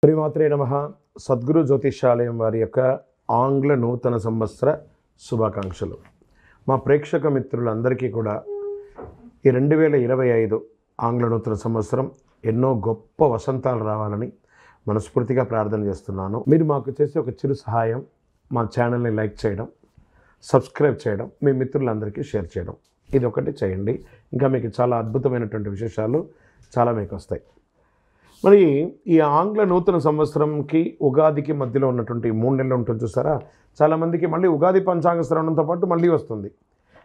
శ్రీమాత్రే నమః. సద్గురు జ్యోతిషాలయం వారి యొక్క ఆంగ్ల నూతన సంవత్సర శుభాకాంక్షలు. మా ప్రేక్షక మిత్రులందరికీ కూడా ఈ 2025 ఆంగ్ల నూతన సంవత్సరం ఎన్నో గొప్ప వసంతాలు రావాలని మనస్ఫూర్తిగా ప్రార్థన చేస్తున్నాను. మీరు మాకు చేసే ఒక చిరు సహాయం, మా ఛానల్ని లైక్ చేయడం, సబ్స్క్రైబ్ చేయడం, మీ మిత్రులందరికీ షేర్ చేయడం, ఇది ఒకటి చేయండి. ఇంకా మీకు చాలా అద్భుతమైనటువంటి విశేషాలు చాలా మీకు వస్తాయి. మరి ఈ ఆంగ్ల నూతన సంవత్సరంకి ఉగాదికి మధ్యలో ఉన్నటువంటి 3 నెలలు ఉంటుంది చూసారా, చాలామందికి మళ్ళీ ఉగాది పంచాంగ శ్రవణంతో పాటు మళ్ళీ వస్తుంది.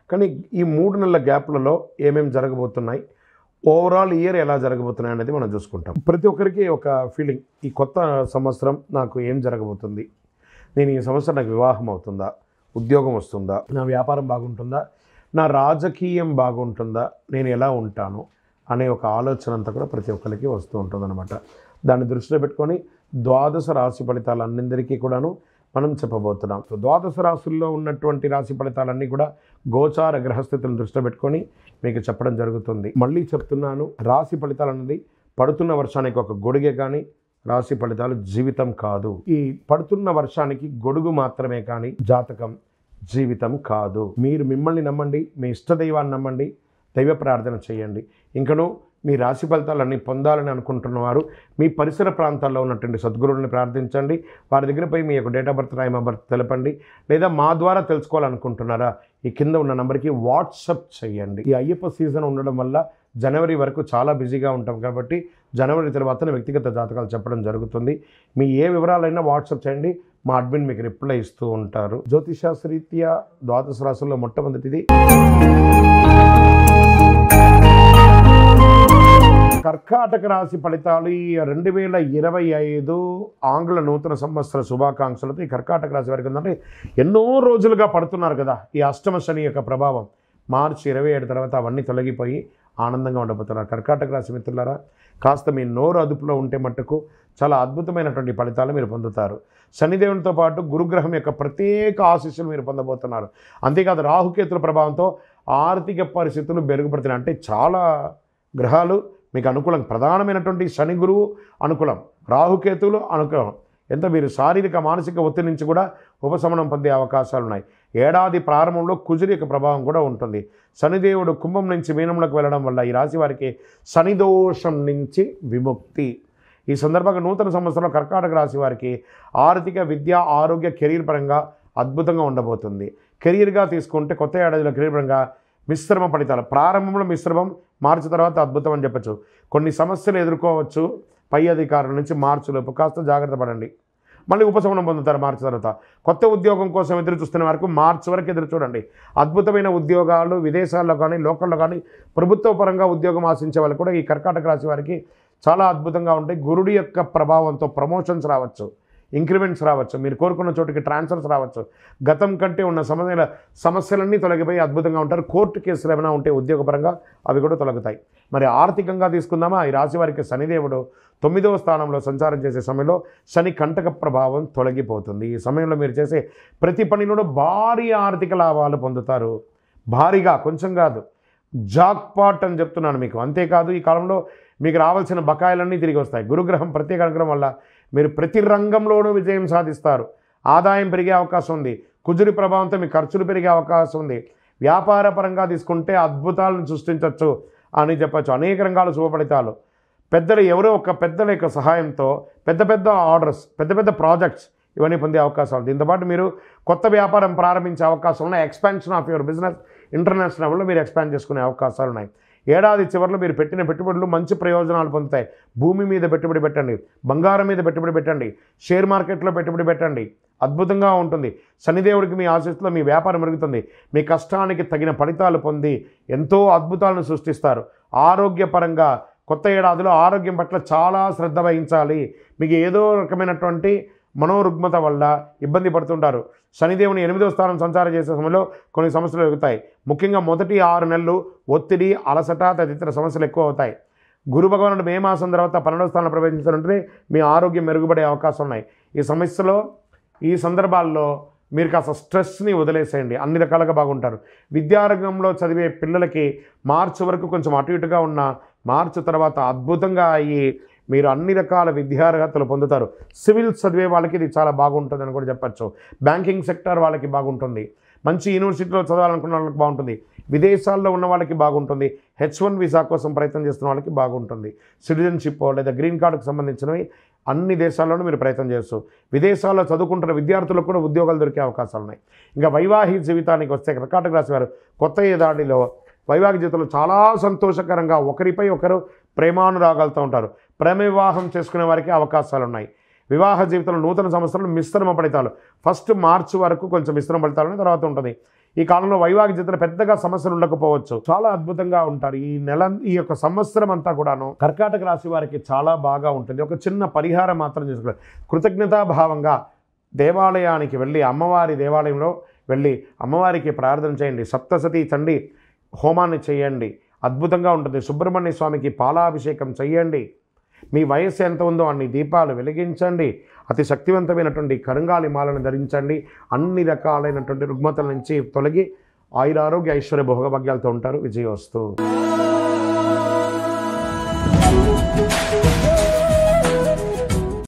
కానీ ఈ 3 నెలల గ్యాప్లలో ఏమేమి జరగబోతున్నాయి, ఓవరాల్ ఇయర్ ఎలా జరగబోతున్నాయి అనేది మనం చూసుకుంటాం. ప్రతి ఒక్కరికి ఒక ఫీలింగ్, ఈ కొత్త సంవత్సరం నాకు ఏం జరగబోతుంది, నేను ఈ సంవత్సరం నాకు వివాహం అవుతుందా, ఉద్యోగం వస్తుందా, నా వ్యాపారం బాగుంటుందా, నా రాజకీయం బాగుంటుందా, నేను ఎలా ఉంటాను అనే ఒక ఆలోచన అంతా కూడా ప్రతి ఒక్కరికి వస్తూ ఉంటుందన్నమాట. దాన్ని దృష్టిలో పెట్టుకొని ద్వాదశ రాశి ఫలితాలన్నిందరికీ కూడాను మనం చెప్పబోతున్నాం. ద్వాదశ రాశుల్లో ఉన్నటువంటి రాశి ఫలితాలన్నీ కూడా గోచార గ్రహస్థితులను దృష్టిలో పెట్టుకొని మీకు చెప్పడం జరుగుతుంది. మళ్ళీ చెప్తున్నాను, రాశి ఫలితాలు అనేది పడుతున్న వర్షానికి ఒక గొడుగే కానీ రాశి ఫలితాలు జీవితం కాదు. ఈ పడుతున్న వర్షానికి గొడుగు మాత్రమే కానీ జాతకం జీవితం కాదు. మీరు మిమ్మల్ని నమ్మండి, మీ ఇష్టదైవాన్ని నమ్మండి, దైవ ప్రార్థన చేయండి. ఇంకనూ మీ రాశి ఫలితాలన్నీ పొందాలని అనుకుంటున్నవారు మీ పరిసర ప్రాంతాల్లో ఉన్నటువంటి సద్గురువుని ప్రార్థించండి. వారి దగ్గర పోయి మీ యొక్క date of birth, time of birth తెలపండి. లేదా మా ద్వారా తెలుసుకోవాలనుకుంటున్నారా, ఈ కింద ఉన్న నెంబర్కి వాట్సప్ చేయండి. ఈ అయ్యప్ప సీజన్ ఉండడం వల్ల జనవరి వరకు చాలా బిజీగా ఉంటాం కాబట్టి జనవరి తర్వాతనే వ్యక్తిగత జాతకాలు చెప్పడం జరుగుతుంది. మీ ఏ వివరాలైనా వాట్సాప్ చేయండి, మా అడ్మిన్ మీకు రిప్లై ఇస్తూ ఉంటారు. జ్యోతిషాస్త్రరీత్యా ద్వాదశ రాశుల్లో మొట్టమొదటిది కర్కాటక రాశి ఫలితాలు. ఈ 2025 ఆంగ్ల నూతన సంవత్సర శుభాకాంక్షలతో ఈ కర్కాటక రాశి వారికి ఉందంటే ఎన్నో రోజులుగా పడుతున్నారు కదా ఈ అష్టమ శని యొక్క ప్రభావం. మార్చి 27 తర్వాత అవన్నీ తొలగిపోయి ఆనందంగా ఉండబోతున్నారు. కర్కాటక రాశి మిత్రులారా, కాస్త మీ నోరు అదుపులో ఉంటే మట్టుకు చాలా అద్భుతమైనటువంటి ఫలితాలు మీరు పొందుతారు. శనిదేవునితో పాటు గురుగ్రహం యొక్క ప్రత్యేక ఆశీస్సులు మీరు పొందబోతున్నారు. అంతేకాదు రాహుకేతుల ప్రభావంతో ఆర్థిక పరిస్థితులు మెరుగుపడుతున్నాయి. అంటే చాలా గ్రహాలు మీకు అనుకూలం. ప్రధానమైనటువంటి శని గురువు అనుకూలం, రాహుకేతువులు అనుకూలం. ఎంత మీరు శారీరక మానసిక ఒత్తిడి నుంచి కూడా ఉపశమనం పొందే అవకాశాలు ఉన్నాయి. ఏడాది ప్రారంభంలో కుజుడి యొక్క ప్రభావం కూడా ఉంటుంది. శనిదేవుడు కుంభం నుంచి మీనంలోకి వెళ్ళడం వల్ల ఈ రాశి వారికి శని దోషం నుంచి విముక్తి. ఈ సందర్భంగా నూతన సంవత్సరంలో కర్కాటక రాశి వారికి ఆర్థిక, విద్య, ఆరోగ్య, కెరీర్ పరంగా అద్భుతంగా ఉండబోతుంది. కెరీర్గా తీసుకుంటే కొత్త ఏడాదిలో కెరీర్ పరంగా మిశ్రమ ఫలితాలు. ప్రారంభంలో మిశ్రమం, మార్చి తర్వాత అద్భుతం అని చెప్పచ్చు. కొన్ని సమస్యలు ఎదుర్కోవచ్చు పై అధికారుల నుంచి. మార్చిలోపు కాస్త జాగ్రత్త పడండి, మళ్ళీ ఉపశమనం పొందుతారు. మార్చి తర్వాత కొత్త ఉద్యోగం కోసం ఎదురు చూస్తున్న వరకు మార్చి వరకు ఎదురు చూడండి. అద్భుతమైన ఉద్యోగాలు విదేశాల్లో కానీ లోకల్లో కానీ ప్రభుత్వ పరంగా ఉద్యోగం ఆశించే వాళ్ళు కూడా ఈ కర్కాటక రాశి వారికి చాలా అద్భుతంగా ఉంటాయి. గురుడి యొక్క ప్రభావంతో ప్రమోషన్స్ రావచ్చు, ఇంక్రిమెంట్స్ రావచ్చు, మీరు కోరుకున్న చోటుకి ట్రాన్స్ఫర్స్ రావచ్చు. గతం కంటే ఉన్న సమస్యలన్నీ తొలగిపోయి అద్భుతంగా ఉంటారు. కోర్టు కేసులు ఏమైనా ఉంటే ఉద్యోగపరంగా అవి కూడా తొలగుతాయి. మరి ఆర్థికంగా తీసుకుందామా, ఈ రాశి వారికి శనిదేవుడు 9వ స్థానంలో సంచారం చేసే సమయంలో శని కంటక ప్రభావం తొలగిపోతుంది. ఈ సమయంలో మీరు చేసే ప్రతి పనిలోనూ భారీ ఆర్థిక లాభాలు పొందుతారు. భారీగా, కొంచెం కాదు, జాక్పాట్ అని చెప్తున్నాను మీకు. అంతేకాదు ఈ కాలంలో మీకు రావాల్సిన బకాయిలన్నీ తిరిగి వస్తాయి. గురుగ్రహం ప్రత్యేక అనుగ్రహం వల్ల మీరు ప్రతి రంగంలోనూ విజయం సాధిస్తారు. ఆదాయం పెరిగే అవకాశం ఉంది. కుజుడి ప్రభావంతో మీ ఖర్చులు పెరిగే అవకాశం ఉంది. వ్యాపార పరంగా తీసుకుంటే అద్భుతాలను సృష్టించవచ్చు అని చెప్పచ్చు. అనేక రంగాలు శుభఫలితాలు. పెద్దలు ఎవరో ఒక పెద్దల యొక్క సహాయంతో పెద్ద పెద్ద ఆర్డర్స్, పెద్ద పెద్ద ప్రాజెక్ట్స్ ఇవన్నీ పొందే అవకాశాలు. దీంతోపాటు మీరు కొత్త వ్యాపారం ప్రారంభించే అవకాశం ఉన్నాయి. Expansion of your business international లెవెల్లో మీరు ఎక్స్పాండ్ చేసుకునే అవకాశాలు ఉన్నాయి. ఏడాది చివరిలో మీరు పెట్టిన పెట్టుబడులు మంచి ప్రయోజనాలు పొందుతాయి. భూమి మీద పెట్టుబడి పెట్టండి, బంగారం మీద పెట్టుబడి పెట్టండి, షేర్ మార్కెట్లో పెట్టుబడి పెట్టండి, అద్భుతంగా ఉంటుంది. శనిదేవుడికి మీ ఆశీస్సులో మీ వ్యాపారం మెరుగుతుంది. మీ కష్టానికి తగిన ఫలితాలు పొంది ఎంతో అద్భుతాలను సృష్టిస్తారు. ఆరోగ్యపరంగా కొత్త ఏడాదిలో ఆరోగ్యం పట్ల చాలా శ్రద్ధ వహించాలి. మీకు ఏదో రకమైనటువంటి మనోరుగ్మత వల్ల ఇబ్బంది పడుతుంటారు. శనిదేవుని 8వ స్థానం సంచారం చేసే సమయంలో కొన్ని సమస్యలు ఎదుగుతాయి. ముఖ్యంగా మొదటి 6 నెలలు ఒత్తిడి, అలసట తదితర సమస్యలు ఎక్కువ అవుతాయి. గురు భగవానుడు మే మాసం తర్వాత 12వ స్థానంలో ప్రవేశించాలంటే మీ ఆరోగ్యం మెరుగుపడే అవకాశం ఉన్నాయి. ఈ సందర్భాల్లో మీరు కాస్త స్ట్రెస్ని వదిలేసేయండి, అన్ని రకాలుగా బాగుంటారు. విద్యారంగంలో చదివే పిల్లలకి మార్చి వరకు కొంచెం అటు ఇటుగా ఉన్న మార్చి తర్వాత అద్భుతంగా అయ్యి మీరు అన్ని రకాల విద్యార్హతలు పొందుతారు. సివిల్ చదివే వాళ్ళకి ఇది చాలా బాగుంటుందని కూడా చెప్పచ్చు. బ్యాంకింగ్ సెక్టర్ వాళ్ళకి బాగుంటుంది. మంచి యూనివర్సిటీలో చదవాలనుకున్న వాళ్ళకి బాగుంటుంది. విదేశాల్లో ఉన్న వాళ్ళకి బాగుంటుంది. H1 వీసా కోసం ప్రయత్నం చేస్తున్న వాళ్ళకి బాగుంటుంది. సిటిజన్షిప్ లేదా గ్రీన్ కార్డుకు సంబంధించినవి అన్ని దేశాల్లోనూ మీరు ప్రయత్నం చేయొచ్చు. విదేశాల్లో చదువుకుంటున్న విద్యార్థులకు కూడా ఉద్యోగాలు దొరికే అవకాశాలు ఉన్నాయి. ఇంకా వైవాహిక జీవితానికి వస్తే కర్కాటక రాశి వారు కొత్త ఏడాదిలో వైవాహిక జీవితంలో చాలా సంతోషకరంగా ఒకరిపై ఒకరు ప్రేమానురాగాలతో ఉంటారు. ప్రేమ వివాహం చేసుకునే వారికి అవకాశాలు ఉన్నాయి. వివాహ జీవితంలో నూతన సంవత్సరంలో మిశ్రమ ఫలితాలు. ఫస్ట్ మార్చి వరకు కొంచెం మిశ్రమ ఫలితాలు తర్వాత ఉంటుంది. ఈ కాలంలో వైవాహిక జీవితంలో పెద్దగా సమస్యలు ఉండకపోవచ్చు. చాలా అద్భుతంగా ఉంటారు. ఈ యొక్క సంవత్సరం అంతా కూడాను కర్కాటక రాశి వారికి చాలా బాగా ఉంటుంది. ఒక చిన్న పరిహారం మాత్రం చేసుకోవాలి. కృతజ్ఞతాభావంగా దేవాలయానికి వెళ్ళి అమ్మవారి దేవాలయంలో వెళ్ళి అమ్మవారికి ప్రార్థన చేయండి. సప్తసతి చండి హోమాన్ని చేయండి. అద్భుతంగా ఉంటుంది. సుబ్రహ్మణ్య స్వామికి పాలాభిషేకం చేయండి. మీ వయస్సు ఎంత ఉందో అన్ని దీపాలు వెలిగించండి. అతి శక్తివంతమైనటువంటి కరుంగాలి మాలను ధరించండి. అన్ని రకాలైనటువంటి రుగ్మతల నుంచి తొలగి ఆయురారోగ్య ఐశ్వర్య భోగభాగ్యాలతో ఉంటారు. విజయోస్తు.